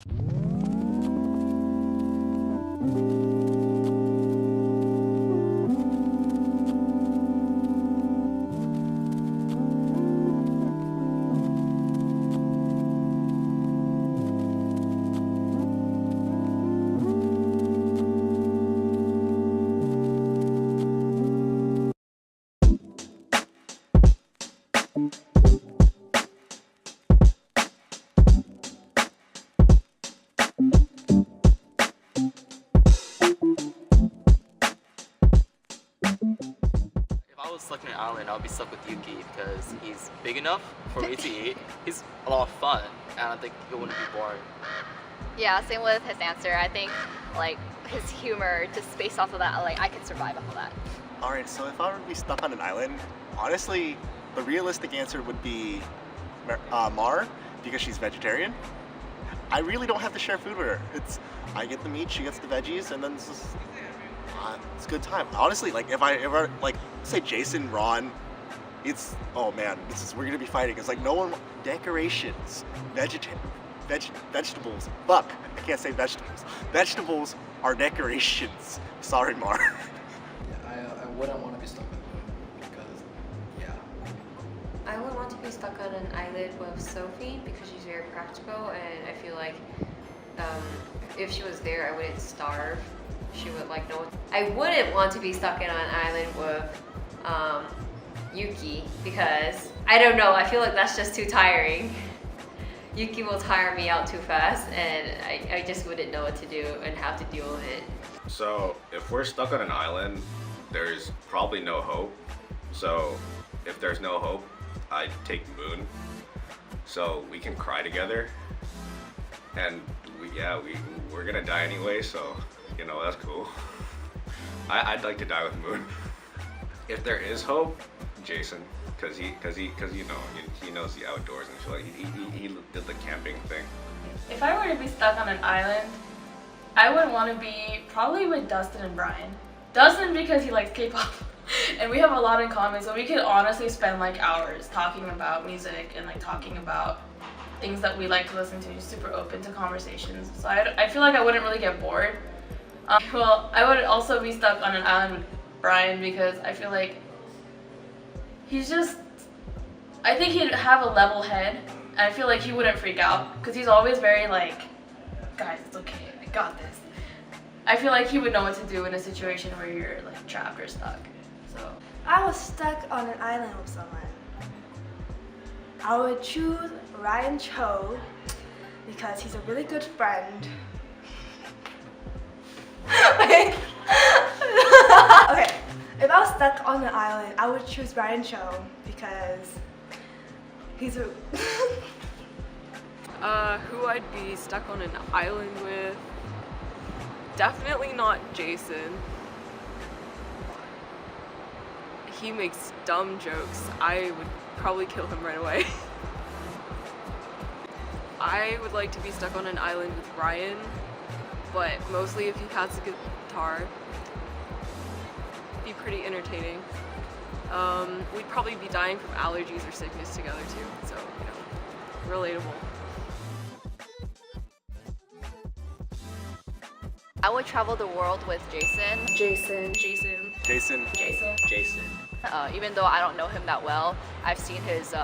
If I was stuck in an island, I would be stuck with Yuki because he's big enough for me to eat. He's a lot of fun, and I think it wouldn't be boring. Yeah, same with his answer. I think like his humor, just based off of that, like I could survive off of that. Alright, so if I were to be stuck on an island, honestly, the realistic answer would be Mar, because she's vegetarian. I really don't have to share food with her. I get the meat, she gets the veggies, and then it's a good time. Honestly, like if I ever like say Jason, Ron, oh man, we're gonna be fighting. It's like no one decorations, vegetables. Fuck, I can't say vegetables. Vegetables are decorations. Sorry, Mar. I wouldn't want to be stuck with Moon because, yeah. I would want to be stuck on an island with Sophie because she's very practical, and I feel like if she was there, I wouldn't starve. She would like know. I wouldn't want to be stuck in on an island with Yuki because I don't know. I feel like that's just too tiring. Yuki will tire me out too fast, and I just wouldn't know what to do and how to deal with it. So if we're stuck on an island, there's probably no hope. So if there's no hope, I'd take Moon. So we can cry together. And we're gonna die anyway, so you know, that's cool. I'd like to die with Moon. If there is hope, Jason, cause he knows the outdoors and shit. Like he did the camping thing. If I were to be stuck on an island, I would want to be probably with Dustin and Brian. Dustin because he likes K-pop, and we have a lot in common, so we could honestly spend like hours talking about music and like talking about things that we like to listen to, just super open to conversations. So I feel like I wouldn't really get bored. Well, I would also be stuck on an island with Brian because I feel like I think he'd have a level head, and I feel like he wouldn't freak out because he's always very like, guys, it's okay, I got this. I feel like he would know what to do in a situation where you're like trapped or stuck. So I was stuck on an island with someone. I would choose Ryan Cho because he's a really good friend. Okay, if I was stuck on an island, I would choose Ryan Cho because he's a who I'd be stuck on an island with? Definitely not Jason. He makes dumb jokes. I would probably kill him right away. I would like to be stuck on an island with Ryan, but mostly if he has a guitar. Be pretty entertaining. We'd probably be dying from allergies or sickness together too, so, you know, relatable. I would travel the world with Jason. Jason. Even though I don't know him that well, I've seen his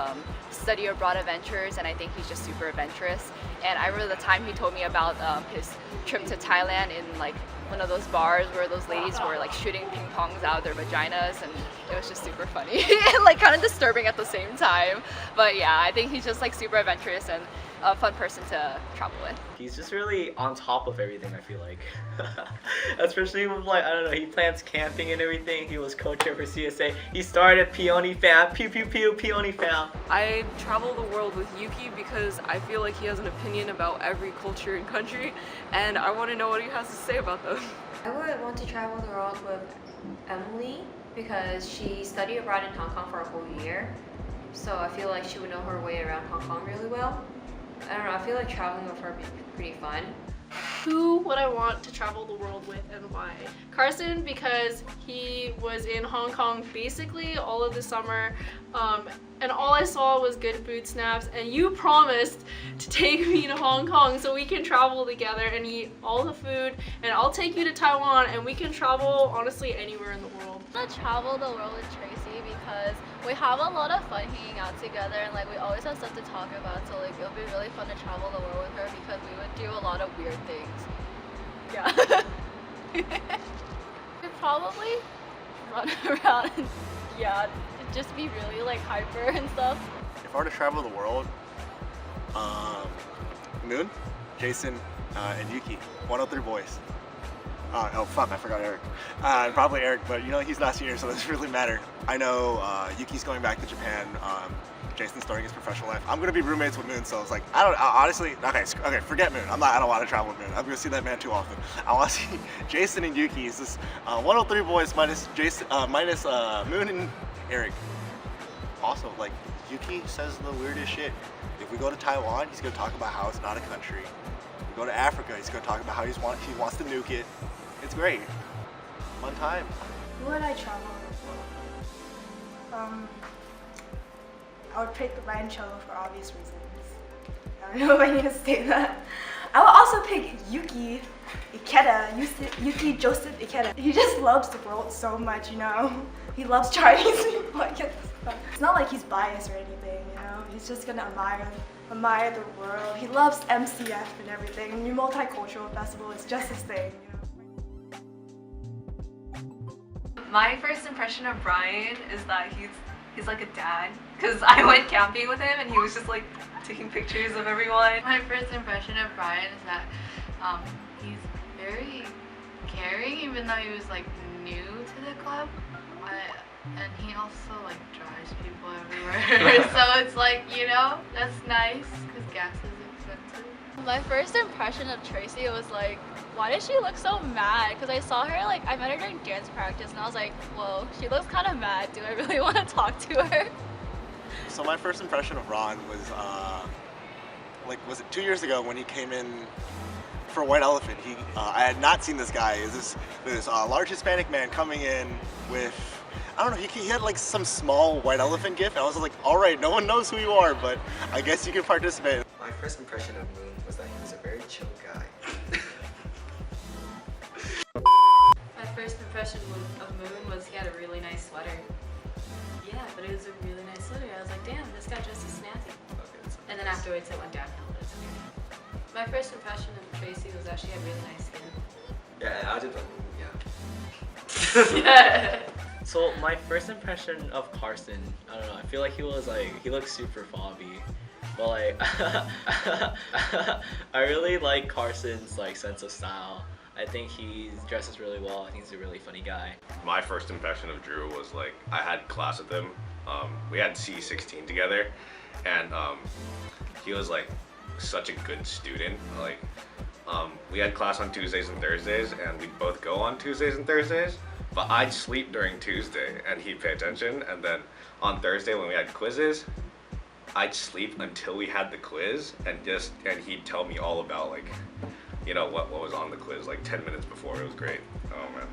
study abroad adventures, and I think he's just super adventurous. And I remember the time he told me about his trip to Thailand in like one of those bars where those ladies were like shooting ping pongs out of their vaginas, and it was just super funny and like kind of disturbing at the same time. But yeah, I think he's just like super adventurous and a fun person to travel with. He's just really on top of everything, I feel like. Especially with like, I don't know, he plans camping and everything. He was co-chair for CSA. He started Peony Fam. Pew pew pew, Peony Fam. I travel the world with Yuki because I feel like he has an opinion about every culture and country, and I want to know what he has to say about them. I would want to travel the world with Emily because she studied abroad in Hong Kong for a whole year. So I feel like she would know her way around Hong Kong really well. I don't know, I feel like traveling with her would be pretty fun. Who would I want to travel the world with and why? Carson, because he was in Hong Kong basically all of the summer, and all I saw was good food snaps, and you promised to take me to Hong Kong so we can travel together and eat all the food, and I'll take you to Taiwan and we can travel honestly anywhere in the world. I want to travel the world with Tracy because we have a lot of fun hanging out together, and like we always have stuff to talk about, so like it'll be really fun to travel the world with her because we would do a lot of weird things. Yeah. We'd probably run around and yeah, just be really like hyper and stuff. If I were to travel the world, Moon, Jason, and Yuki, 103 boys. Oh fuck, I forgot Eric. Probably Eric, but you know, he's not senior, so it doesn't really matter. I know Yuki's going back to Japan. Jason's starting his professional life. I'm gonna be roommates with Moon, so it's like, honestly, okay, forget Moon. I don't want to travel with Moon. I'm gonna see that man too often. I want to see Jason and Yuki. It's just 103 boys minus Jason, minus Moon and Eric. Also, like, Yuki says the weirdest shit. If we go to Taiwan, he's gonna talk about how it's not a country. If we go to Africa, he's gonna talk about how he wants to nuke it. It's great. Fun time. Who would I travel with? I would pick Ryan Cho for obvious reasons. I don't know if I need to say that. I would also pick Yuki Yuki Joseph Ikeda. He just loves the world so much, you know? He loves Chinese people, I guess. It's not like he's biased or anything, you know? He's just gonna admire the world. He loves MCF and everything. And your multicultural festival is just his thing, you know? My first impression of Brian is that he's like a dad, because I went camping with him and he was just like taking pictures of everyone. My first impression of Brian is that he's very caring, even though he was like new to the club, and he also like drives people everywhere. So it's like, you know, that's nice because gas is expensive. My first impression of Tracy was like, why does she look so mad? Because I saw her, like, I met her during dance practice and I was like, whoa, she looks kind of mad. Do I really want to talk to her? So my first impression of Ron was, was it 2 years ago when he came in for White Elephant? I had not seen this guy. This large Hispanic man coming in with, I don't know, he had like some small White Elephant gift, and I was like, all right, no one knows who you are, but I guess you can participate. My first impression of Moon was that he was a very chill guy. My first impression of Moon was he had a really nice sweater. Yeah, but it was a really nice sweater. I was like, damn, this guy just is snazzy. Okay, and then afterwards it went downhill, but it's okay. My first impression of Tracy was that she had really nice skin. Yeah, I did that. Yeah. So my first impression of Carson, I don't know, I feel like he looks super fobby. But like, I really like Carson's like sense of style. I think he dresses really well. I think he's a really funny guy. My first impression of Drew was like, I had class with him. We had C16 together, and he was like such a good student. Like, we had class on Tuesdays and Thursdays, and we'd both go on Tuesdays and Thursdays. But I'd sleep during Tuesday, and he'd pay attention. And then on Thursday when we had quizzes, I'd sleep until we had the quiz, and he'd tell me all about like, you know, what was on the quiz like 10 minutes before. It was great. Oh man.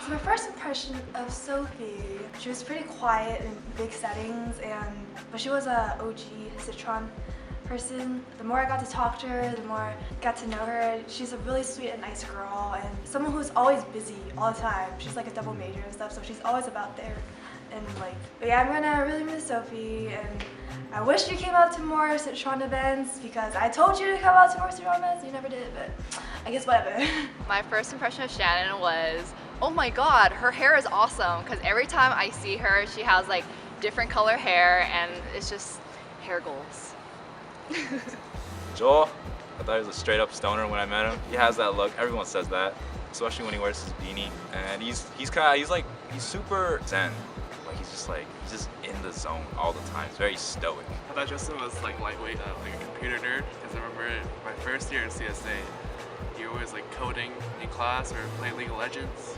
So my first impression of Sophie, she was pretty quiet in big settings, but she was a OG Sichuan person. The more I got to talk to her, the more I got to know her. She's a really sweet and nice girl, and someone who's always busy all the time. She's like a double major and stuff, so she's always about there. And like, but yeah, I'm gonna really miss Sophie, and I wish you came out to more Sichuan events, because I told you to come out to more Sichuan events, you never did, but I guess whatever. My first impression of Shannon was, oh my god, her hair is awesome, because every time I see her, she has like different color hair, and it's just hair goals. Joel, I thought he was a straight up stoner when I met him. He has that look, everyone says that, especially when he wears his beanie, and he's super zen. He's just in the zone all the time. He's very stoic. I thought Justin was like lightweight, like a computer nerd, because I remember my first year in CSA, you were always like coding in class or playing League of Legends.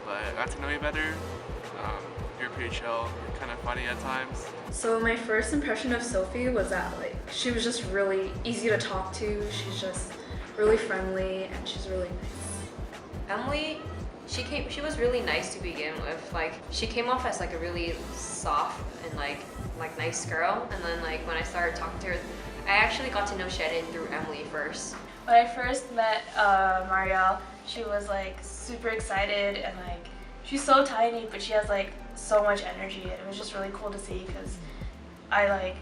But I got to know you better. You're pretty chill, you're kind of funny at times. So my first impression of Sophie was that like she was just really easy to talk to. She's just really friendly, and she's really nice. Emily, she was really nice to begin with. Like, she came off as like a really soft and like nice girl, and then like when I started talking to her, I actually got to know Shannon through Emily first. When I first met Marielle, she was like super excited and like she's so tiny, but she has like so much energy. It was just really cool to see because I like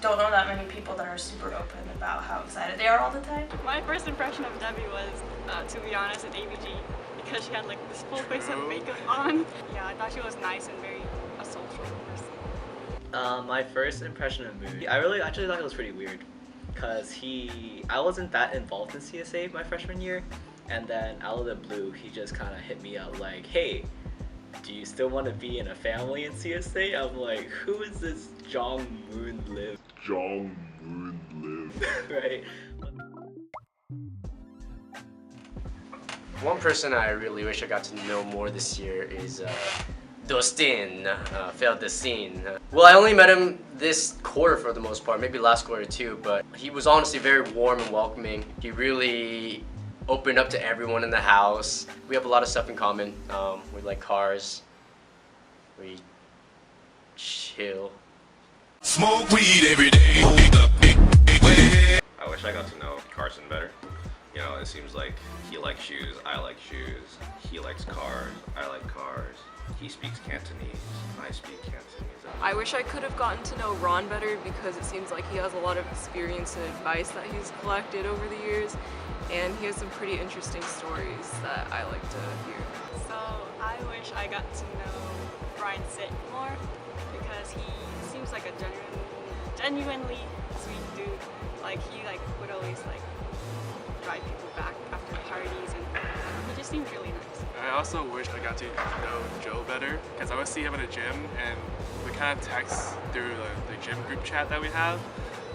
don't know that many people that are super open about how excited they are all the time. My first impression of Debbie was, to be honest, at ABG because she had like this full face of makeup on. Yeah, I thought she was nice and very a social person. My first impression of Moon, I actually thought it was pretty weird because I wasn't that involved in CSA my freshman year, and then out of the blue he just kind of hit me up like, hey, do you still want to be in a family in CSA? I'm like, who is this Jong Moon Live? Jong Moon Live. Right? One person I really wish I got to know more this year is Dustin, failed the scene. Well, I only met him this quarter for the most part, maybe last quarter too, but he was honestly very warm and welcoming. He really opened up to everyone in the house. We have a lot of stuff in common. We like cars. We chill. Smoke weed every day. I wish I got to know Carson better. You know, it seems like he likes shoes, I like shoes. He likes cars, I like cars. He speaks Cantonese, I speak Cantonese. I wish I could have gotten to know Ron better because it seems like he has a lot of experience and advice that he's collected over the years, and he has some pretty interesting stories that I like to hear. So I wish I got to know Brian Sit more because he seems like a genuinely sweet dude. Like he would always drive people back after parties, and he just seemed really nice. I also wish I got to know Joe better because I would see him in a gym and we kind of text through the gym group chat that we have,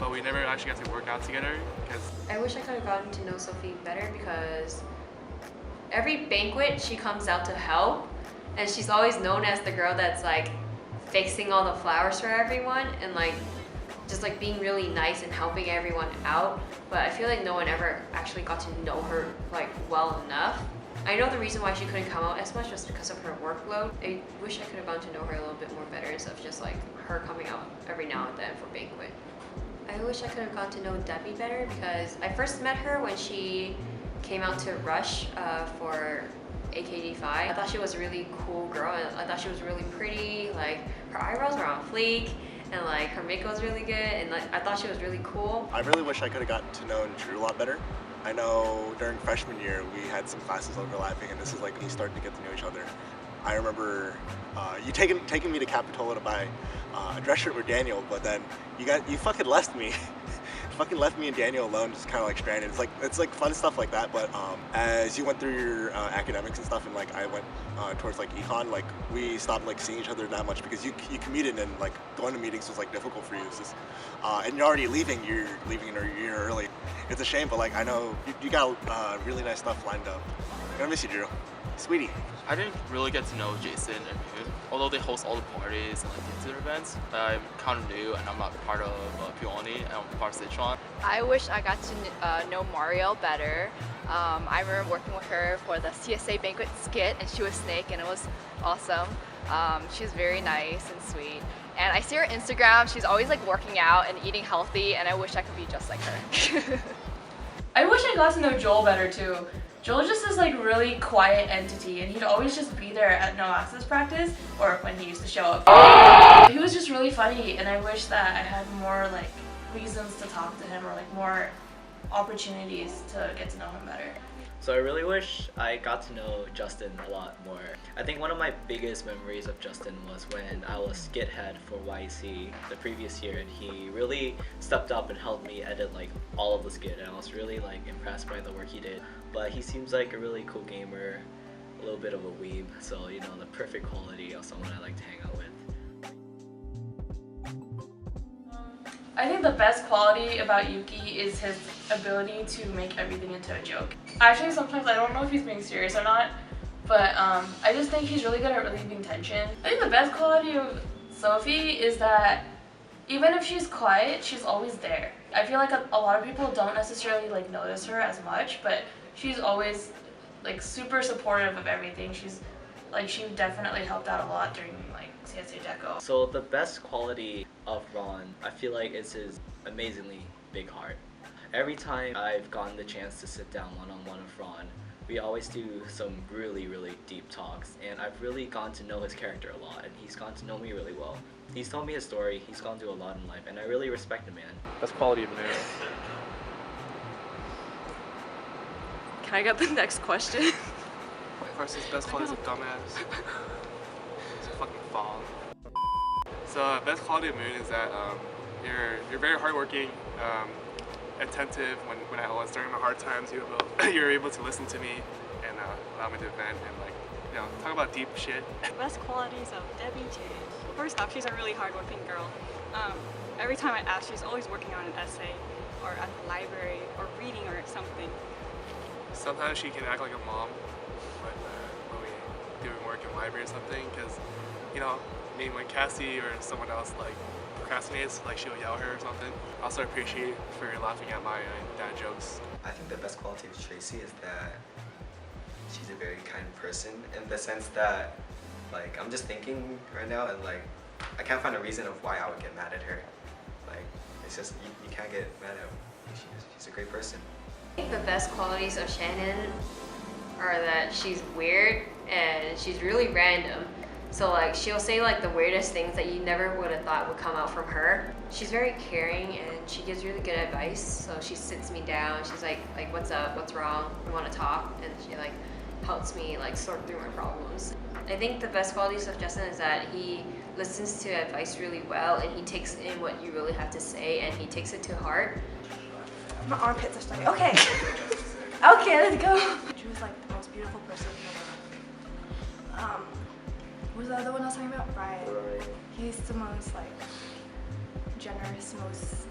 but we never actually got to work out together. I wish I could have gotten to know Sophie better because every banquet she comes out to help, and she's always known as the girl that's like fixing all the flowers for everyone and like just like being really nice and helping everyone out. But I feel like no one ever actually got to know her like well enough. I know the reason why she couldn't come out as much was because of her workload. I wish I could have gotten to know her a little bit more better instead of just like her coming out every now and then for banquet. I wish I could have gotten to know Debbie better because I first met her when she came out to Rush for AKD5. I thought she was a really cool girl, and I thought she was really pretty. Like her eyebrows were on fleek, and like her makeup was really good, and like I thought she was really cool. I really wish I could have gotten to know Drew a lot better. I know during freshman year we had some classes overlapping, and this is like when we started to get to know each other. I remember you taking me to Capitola to buy a dress shirt with Daniel, but then you fucking left me. Fucking left me and Daniel alone, just kind of like stranded. It's like fun stuff like that, but as you went through your academics and stuff, and like I went towards like econ, like we stopped like seeing each other that much because you commuted, and like going to meetings was like difficult for you. It's just, and you're already leaving. You're leaving a year early. It's a shame, but like I know you got really nice stuff lined up. I'm gonna miss you, Drew, sweetie. I didn't really get to know Jason and Moon, although they host all the parties and like the incident events. I'm kind of new and I'm not part of Peony, and I'm part of Sichuan. I wish I got to know Marielle better. I remember working with her for the CSA banquet skit, and she was Snake, and it was awesome. She was very nice and sweet. And I see her Instagram, she's always like working out and eating healthy, and I wish I could be just like her. I wish I got to know Joel better too. Joel just is like really quiet entity, and he'd always just be there at no access practice or when he used to show up. He was just really funny, and I wish that I had more like reasons to talk to him or like more opportunities to get to know him better. So I really wish I got to know Justin a lot more. I think one of my biggest memories of Justin was when I was skit head for YEC the previous year, and he really stepped up and helped me edit like all of the skit, and I was really like impressed by the work he did. But he seems like a really cool gamer, a little bit of a weeb, so you know, the perfect quality of someone I like to hang out with. I think the best quality about Yuki is his ability to make everything into a joke. Actually, sometimes I don't know if he's being serious or not, but I just think he's really good at relieving tension. I think the best quality of Sophie is that even if she's quiet, she's always there. I feel like a lot of people don't necessarily like notice her as much, but she's always like super supportive of everything. She definitely helped out a lot during like CSA Deco. So the best quality of Ron, I feel like, is his amazingly big heart. Every time I've gotten the chance to sit down one-on-one with Ron, we always do some really, really deep talks, and I've really gotten to know his character a lot, and he's gotten to know me really well. He's told me his story, he's gone through a lot in life, and I really respect him, man. Best quality of Moon. Can I get the next question? Versus best quality is a dumbass. It's a fucking fall. So best quality of Moon is that you're very hardworking, attentive when I was during the hard times. You're able to listen to me and allow me to vent and talk about deep shit. Best qualities of Debbie Jane. First off, she's a really hardworking girl. Every time I ask, she's always working on an essay or at the library or reading or something. Sometimes she can act like a mom when we doing work in library or something, because when Cassie or someone else like procrastinates, like she'll yell at her or something. Also appreciate for laughing at my dad jokes. I think the best quality of Tracy is that she's a very kind person, in the sense that like I'm just thinking right now and like I can't find a reason of why I would get mad at her. Like it's just you can't get mad at her. She's a great person. I think the best qualities of Shannon are that she's weird and she's really random. So like she'll say like the weirdest things that you never would have thought would come out from her. She's very caring and she gives really good advice. So she sits me down. She's like what's up? What's wrong? We want to talk, and she like helps me like sort through my problems. I think the best qualities of Justin is that he listens to advice really well and he takes in what you really have to say and he takes it to heart. My armpits are starting. Okay. Okay, let's go. She was like the most beautiful person in the world. What was the other one I was talking about? Brian. He's the most like generous, most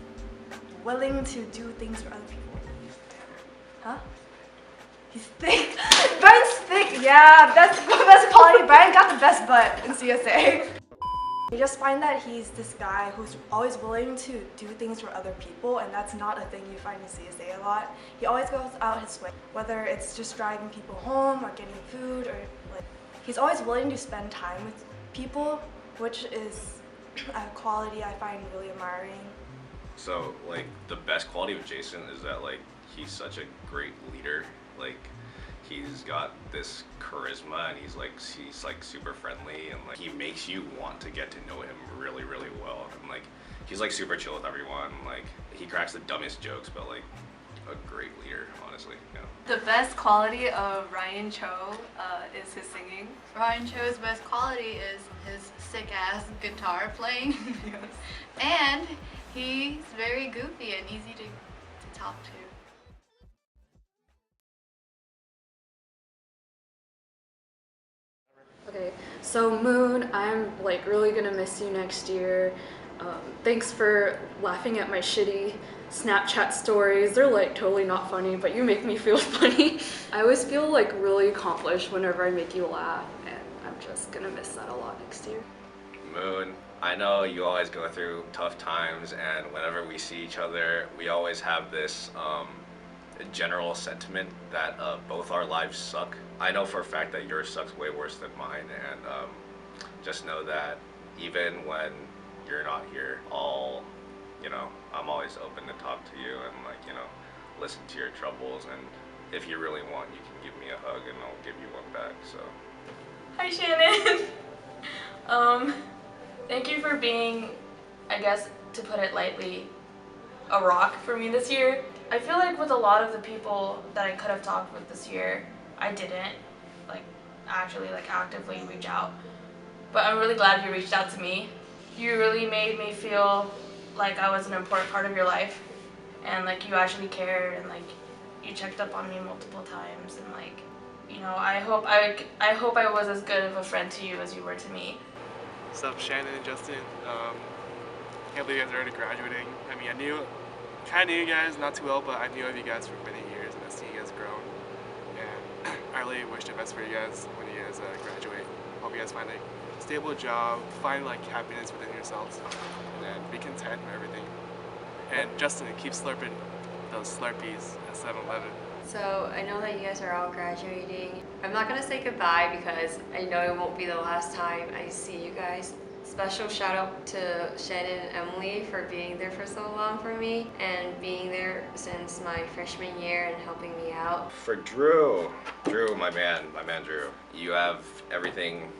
willing to do things for other people. Huh? He's thick. Brian's thick. Yeah, that's the best quality. Brian got the best butt in CSA. You just find that he's this guy who's always willing to do things for other people, and that's not a thing you find in CSA a lot. He always goes out his way, whether it's just driving people home or getting food, or like he's always willing to spend time with people, which is a quality I find really admiring. So like the best quality of Jason is that like he's such a great leader. Like he's got this charisma and he's like super friendly, and like he makes you want to get to know him really, really well. And like he's like super chill with everyone. Like he cracks the dumbest jokes, but like a great leader, honestly. Yeah. The best quality of Ryan Cho is his singing. Ryan Cho's best quality is his sick ass guitar playing. And he's very goofy and easy to talk to. Okay, so Moon, I'm like really gonna miss you next year. Thanks for laughing at my shitty Snapchat stories. They're like totally not funny, but you make me feel funny. I always feel like really accomplished whenever I make you laugh, and I'm just gonna miss that a lot next year. Moon, I know you always go through tough times, and whenever we see each other, we always have this general sentiment that both our lives suck. I know for a fact that yours sucks way worse than mine, and just know that even when you're not here, I'm always open to talk to you and listen to your troubles, and if you really want, you can give me a hug and I'll give you one back. So Hi Shannon. Thank you for being, I guess to put it lightly, a rock for me this year. I feel like with a lot of the people that I could have talked with this year, I didn't actually actively reach out. But I'm really glad you reached out to me. You really made me feel like I was an important part of your life, and you actually cared, and you checked up on me multiple times, and I hope I was as good of a friend to you as you were to me. What's up, Shannon and Justin? Can't believe you guys are already graduating. I mean, I kind of knew you guys not too well, but I knew of you guys for many years, and I've seen you guys grow. And I really wish the best for you guys when you guys graduate. Hope you guys find a stable job, find happiness within yourselves, and then be content with everything. And Justin, keep slurping those Slurpees at 7-Eleven. So I know that you guys are all graduating. I'm not gonna say goodbye because I know it won't be the last time I see you guys. Special shout out to Shannon and Emily for being there for so long for me and being there since my freshman year and helping me out. For Drew, my man Drew, you have everything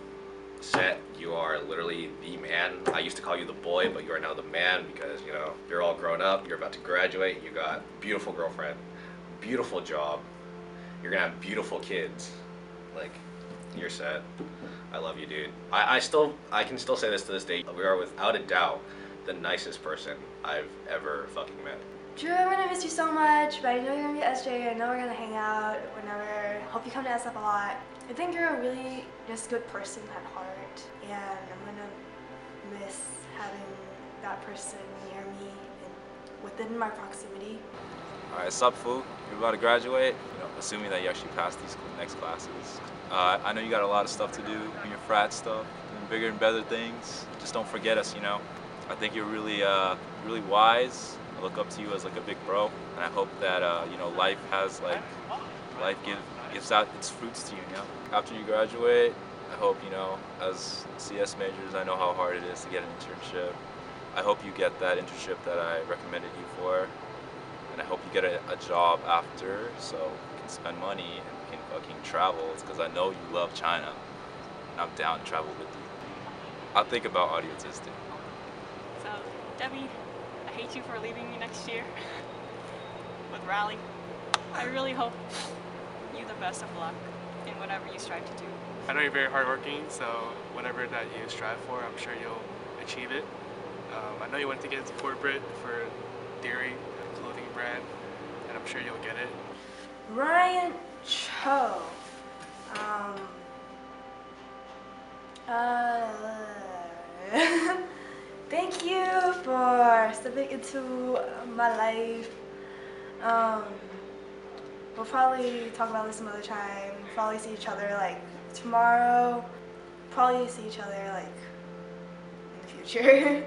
set. You are literally the man. I used to call you the boy, but you are now the man because, you know, you're all grown up, you're about to graduate, you got a beautiful girlfriend, beautiful job, you're gonna have beautiful kids. Like, you're set. I love you, dude. I can still say this to this day. We are without a doubt the nicest person I've ever fucking met. Drew, I'm gonna miss you so much, but I know you're gonna be at SJ. I know we're gonna hang out whenever. Hope you come to SF a lot. I think you're a really just good person at heart, and I'm gonna miss having that person near me and within my proximity. Alright, sup, fool? You're about to graduate. You know, assuming that you actually pass these next classes. I know you got a lot of stuff to do in your frat stuff, and bigger and better things. Just don't forget us, you know. I think you're really, really wise. I look up to you as like a big bro, and I hope that you know, life gives out its fruits to you, you know. After you graduate, I hope, you know, as CS majors, I know how hard it is to get an internship. I hope you get that internship that I recommended you for, and I hope you get a job after, so you can spend money and you can fucking travel, because I know you love China, and I'm down to travel with you. I'll think about audientistic. So, Debbie, I hate you for leaving me next year with Raleigh. I really hope you the best of luck in whatever you strive to do. I know you're very hardworking, so whatever that you strive for, I'm sure you'll achieve it. I know you want to get into corporate for dairy clothing brand, and I'm sure you'll get it. Ryan Cho. Thank you for stepping into my life. We'll probably talk about this some other time. We'll probably see each other like tomorrow. Probably see each other like in the future.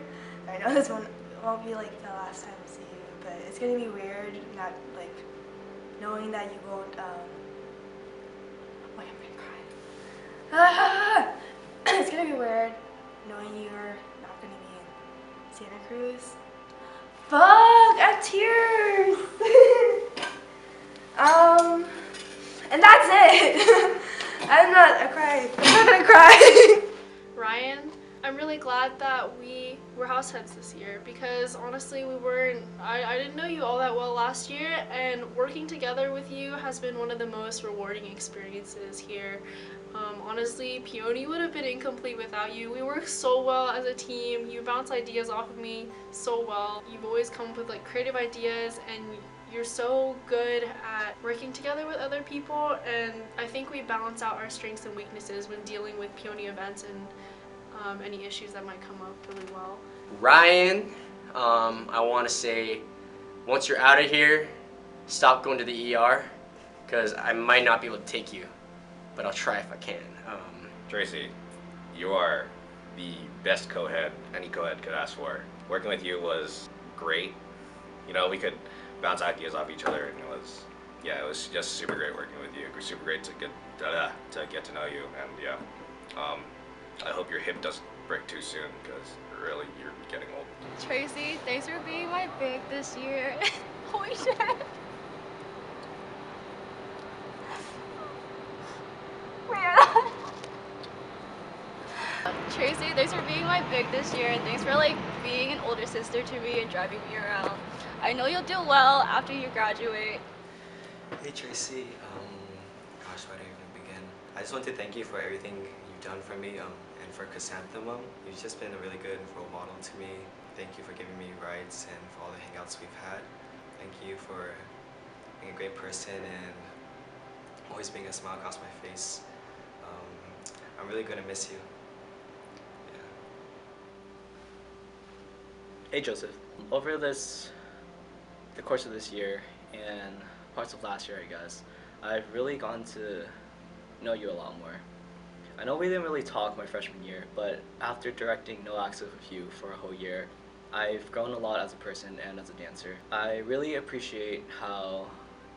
I know this won't be like the last time we see you, but it's gonna be weird not like knowing that you won't. Oh, I'm gonna cry. It's gonna be weird knowing you're not gonna be in Santa Cruz. Fuck! I have tears. And that's it. I'm not gonna cry. Ryan, I'm really glad that we were house heads this year because honestly I didn't know you all that well last year, and working together with you has been one of the most rewarding experiences here. Honestly, Peony would have been incomplete without you. We work so well as a team. You bounce ideas off of me so well. You've always come up with like creative ideas, and you're so good at working together with other people, and I think we balance out our strengths and weaknesses when dealing with Peony events and any issues that might come up really well. Ryan, I want to say, once you're out of here, stop going to the ER, because I might not be able to take you, but I'll try if I can. Tracy, you are the best co-head any co-head could ask for. Working with you was great. You know, we could bounce ideas off each other, and it was just super great working with you. It was super great to get to know you, and yeah, I hope your hip doesn't break too soon, because really, you're getting old. Tracy, thanks for being my big this year. Holy shit. Tracy, thanks for being my big this year, and thanks for like being an older sister to me and driving me around. I know you'll do well after you graduate. Hey Tracy, gosh, where do I even begin? I just want to thank you for everything you've done for me, and for Chrysanthemum. You've just been a really good role model to me. Thank you for giving me rides and for all the hangouts we've had. Thank you for being a great person and always being a smile across my face. I'm really gonna miss you. Hey Joseph, over the course of this year and parts of last year, I guess, I've really gotten to know you a lot more. I know we didn't really talk my freshman year, but after directing No Acts with you for a whole year, I've grown a lot as a person and as a dancer. I really appreciate how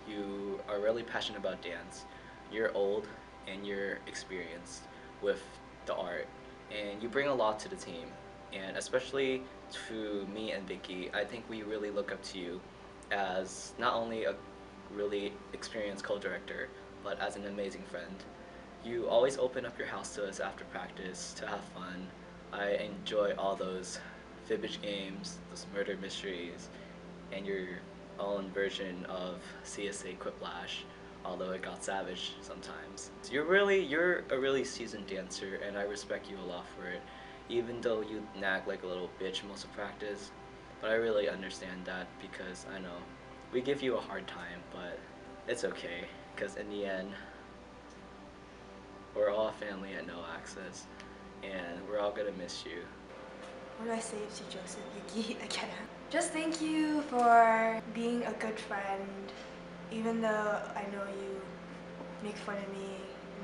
you are really passionate about dance. You're old and you're experienced with the art, and you bring a lot to the team. And especially to me and Vicky, I think we really look up to you as not only a really experienced co-director, but as an amazing friend. You always open up your house to us after practice to have fun. I enjoy all those Fibbage games, those murder mysteries, and your own version of CSA Quiplash, although it got savage sometimes. So you're a really seasoned dancer, and I respect you a lot for it, even though you nag like a little bitch most of practice. But I really understand that because I know we give you a hard time, but it's okay, because in the end, we're all family at No Access, and we're all gonna miss you. What do I say to Joseph Yuki again? Just thank you for being a good friend, even though I know you make fun of me,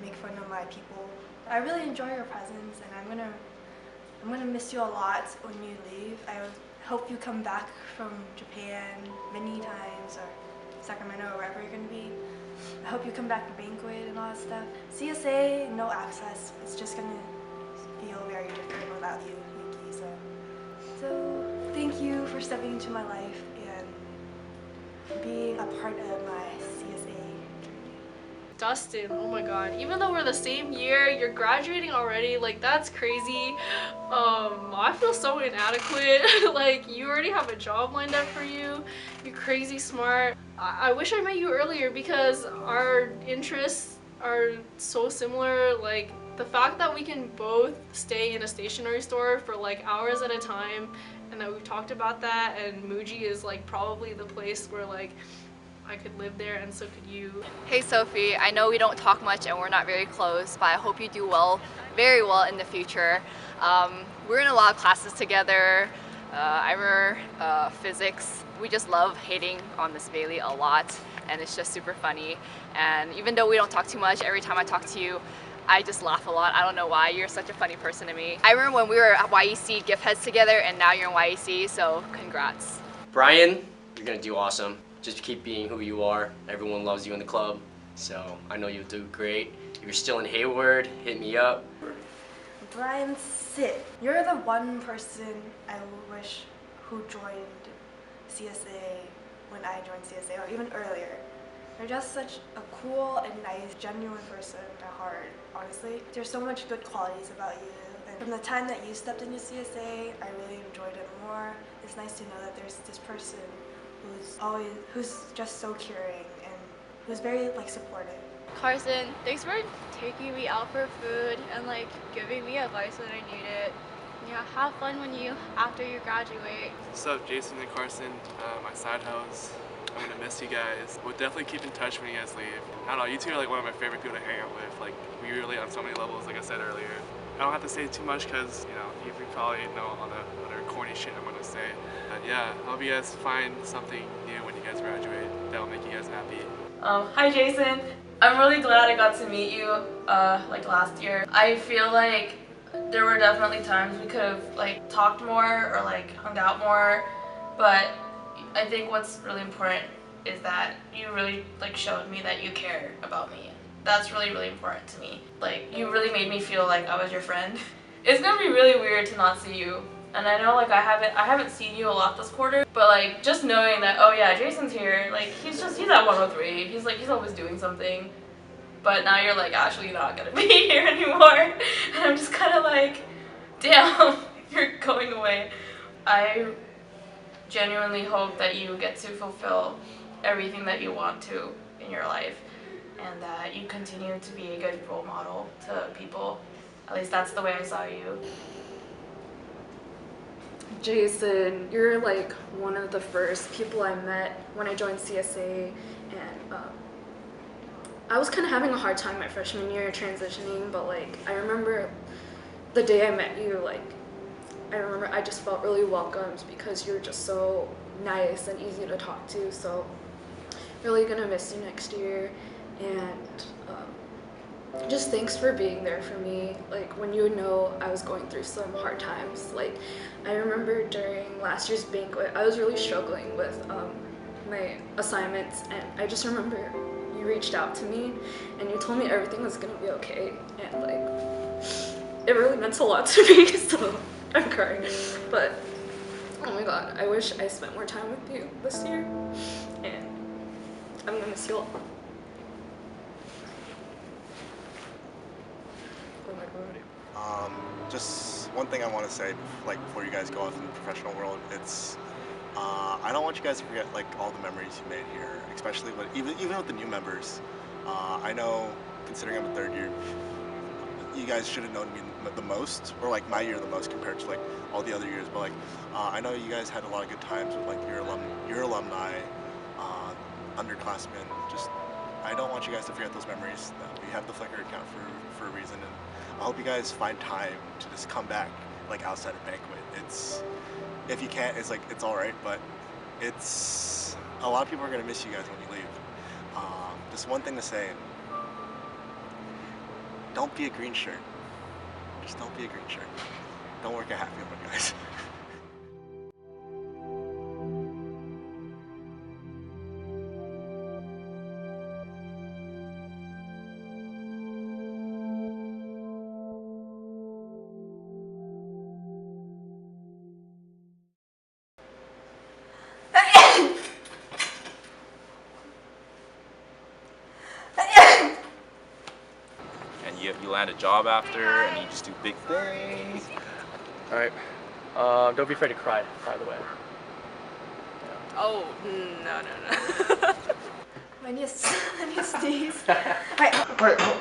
make fun of my people. I really enjoy your presence, and I'm gonna miss you a lot when you leave. I hope you come back from Japan many times, or Sacramento, or wherever you're gonna be. I hope you come back to Banquet and all that stuff. CSA, No Access, it's just gonna feel very different without you, Yuki. So thank you for stepping into my life and being a part of my CSA journey. Dustin, oh my god, even though we're the same year, you're graduating already, like that's crazy. I feel so inadequate. Like you already have a job lined up for you. You're crazy smart. I wish I met you earlier because our interests are so similar. Like the fact that we can both stay in a stationery store for like hours at a time, and that we've talked about that, and Muji is like probably the place where like I could live there, and so could you. Hey Sophie, I know we don't talk much and we're not very close, but I hope you do well, very well in the future. We're in a lot of classes together. I remember physics. We just love hating on Miss Bailey a lot, and it's just super funny. And even though we don't talk too much, every time I talk to you, I just laugh a lot. I don't know why. You're such a funny person to me. I remember when we were at YEC gift heads together, and now you're in YEC, so congrats. Brian, you're gonna do awesome. Just keep being who you are. Everyone loves you in the club, so I know you'll do great. If you're still in Hayward, hit me up. Brian, sit. You're the one person I wish who joined CSA when I joined CSA, or even earlier. You're just such a cool and nice, genuine person at heart, honestly. There's so much good qualities about you. And from the time that you stepped into CSA, I really enjoyed it more. It's nice to know that there's this person who's just so caring and who's very like supportive. Carson, thanks for taking me out for food and like giving me advice when I need it. Yeah, have fun after you graduate. What's up, Jason and Carson, my side house. I'm gonna miss you guys. We'll definitely keep in touch when you guys leave. I don't know, you two are like one of my favorite people to hang out with. Like, we really on so many levels, like I said earlier. I don't have to say too much because, you know, you probably know all the other corny shit I'm gonna say. But yeah, I hope you guys find something new when you guys graduate that will make you guys happy. Hi Jason. I'm really glad I got to meet you like last year. I feel like there were definitely times we could have like talked more or like hung out more, but I think what's really important is that you really like showed me that you care about me. That's really, really important to me. Like, you really made me feel like I was your friend. It's gonna be really weird to not see you. And I know like I haven't seen you a lot this quarter, but like just knowing that, oh yeah, Jason's here, like he's at 103, he's always doing something. But now you're like actually not gonna be here anymore. And I'm just kinda like, damn, you're going away. I genuinely hope that you get to fulfill everything that you want to in your life, and that you continue to be a good role model to people. At least that's the way I saw you. Jason, you're like one of the first people I met when I joined CSA, and I was kind of having a hard time my freshman year transitioning, but like I remember the day I met you, like I remember I just felt really welcomed because you're just so nice and easy to talk to. So really gonna miss you next year, and just thanks for being there for me. Like when you know I was going through some hard times. Like I remember during last year's banquet, I was really struggling with my assignments, and I just remember you reached out to me and you told me everything was gonna be okay, and like it really meant a lot to me. So I'm crying, but oh my god, I wish I spent more time with you this year, and I'm gonna miss you all. Just one thing I want to say, like before you guys go off in the professional world, it's I don't want you guys to forget like all the memories you made here, especially with even with the new members. I know, considering I'm a third year, you guys should have known me the most, or like my year the most compared to like all the other years. But like I know you guys had a lot of good times with like your alumni, underclassmen. Just I don't want you guys to forget those memories. We have the Flickr account for a reason, and I hope you guys find time to just come back like outside of banquet. It's if you can't, it's like it's all right, but it's a lot of people are gonna miss you guys when you leave. Just one thing to say: don't be a green shirt. Just don't be a green shirt. Don't work at Happy Hour, guys. You land a job after, and you just do big things. All right. Don't be afraid to cry. By the way. Oh no. I need to sneeze. Alright.